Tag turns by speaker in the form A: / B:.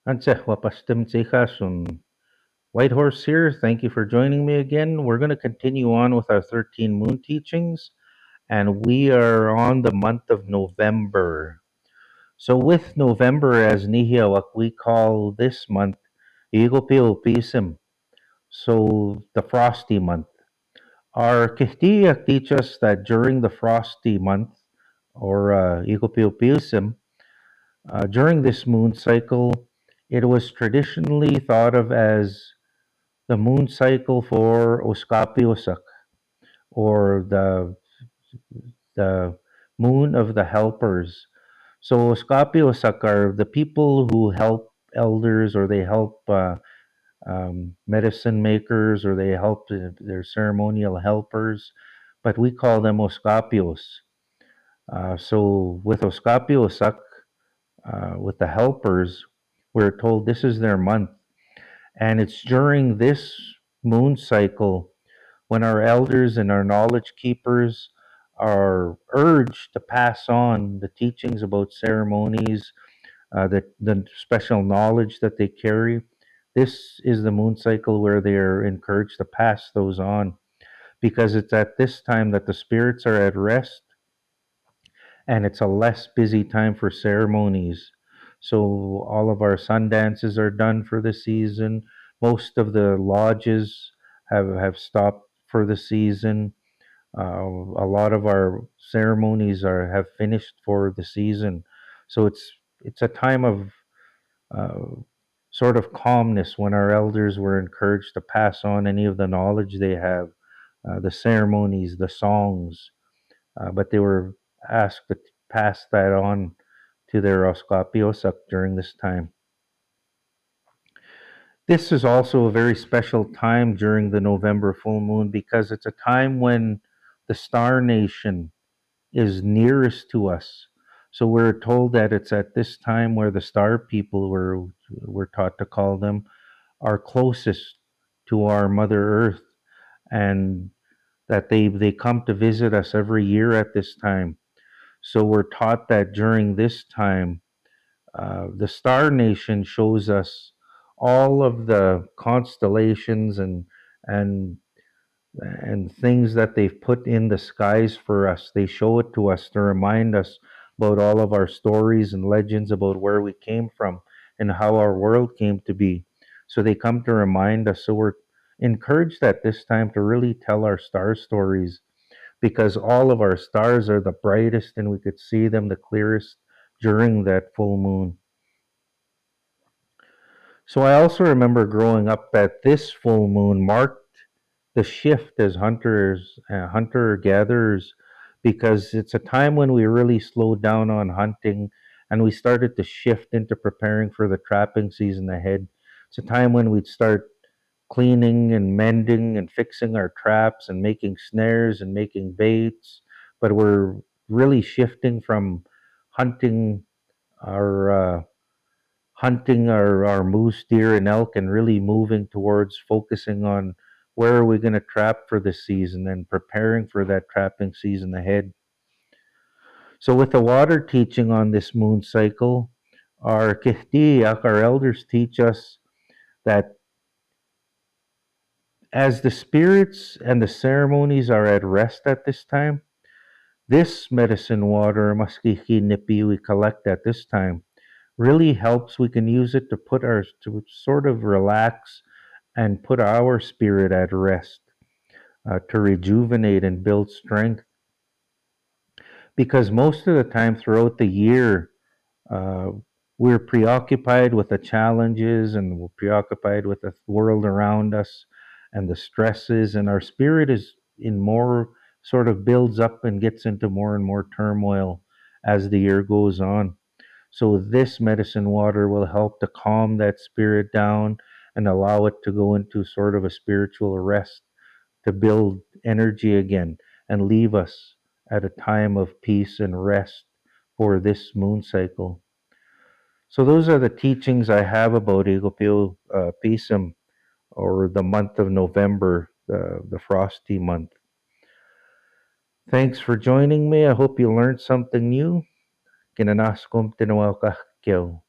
A: Anse, wapastim tsejasun. Whitehorse here. Thank you for joining me again. We're going to continue on with our 13 moon teachings, and we are on the month of November. So, with November as Nihiawak, we call this month Igopiopisim, so the frosty month. Our Kihtiyak teach us that during the frosty month, or Igopiopisim, during this moon cycle, it was traditionally thought of as the moon cycle for Oskapiosak, or the moon of the helpers. So Oskapiosak are the people who help elders, or they help medicine makers, or they help their ceremonial helpers, but we call them Oskapios. So with Oskapiosak, with the helpers, we're told this is their month. And it's during this moon cycle when our elders and our knowledge keepers are urged to pass on the teachings about ceremonies, the special knowledge that they carry. This is the moon cycle where they are encouraged to pass those on, because it's at this time that the spirits are at rest, and it's a less busy time for ceremonies. So all of our sun dances are done for the season. Most of the lodges have stopped for the season. A lot of our ceremonies are have finished for the season. So it's a time of uh, sort of calmness when our elders were encouraged to pass on any of the knowledge they have, the ceremonies, the songs, but they were asked to pass that on to their Oskapiosak during this time. This is also a very special time during the November full moon, because it's a time when the star nation is nearest to us. So we're told that it's at this time where the star people, we're taught to call them, are closest to our Mother Earth, and that they come to visit us every year at this time. So we're taught that during this time, the star nation shows us all of the constellations and and things that they've put in the skies for us. They show it to us to remind us about all of our stories and legends about where we came from and how our world came to be. So they come to remind us. So we're encouraged at this time to really tell our star stories, because all of our stars are the brightest and we could see them the clearest during that full moon. So I also remember growing up that this full moon marked the shift as hunters, hunter gatherers, because it's a time when we really slowed down on hunting and we started to shift into preparing for the trapping season ahead. It's a time when we'd start cleaning and mending and fixing our traps and making snares and making baits, but we're really shifting from hunting our our moose, deer, and elk, and really moving towards focusing on where are we going to trap for this season and preparing for that trapping season ahead. So, with the water teaching on this moon cycle, our kihtiyak, our elders, teach us that as the spirits and the ceremonies are at rest at this time, this medicine water, maskiki nipi, we collect at this time, really helps. We can use it to put our to sort of relax and put our spirit at rest, to rejuvenate and build strength. Because most of the time throughout the year, uh, we're preoccupied with the challenges, and we're preoccupied with the world around us and the stresses, and our spirit is in more, sort of builds up and gets into more and more turmoil as the year goes on. So, this medicine water will help to calm that spirit down and allow it to go into sort of a spiritual rest, to build energy again and leave us at a time of peace and rest for this moon cycle. So those are the teachings I have about Igopio Pisum, or the month of November, the frosty month. Thanks for joining me. I hope you learned something new. Kinanaskom tinawal ka, Kyo.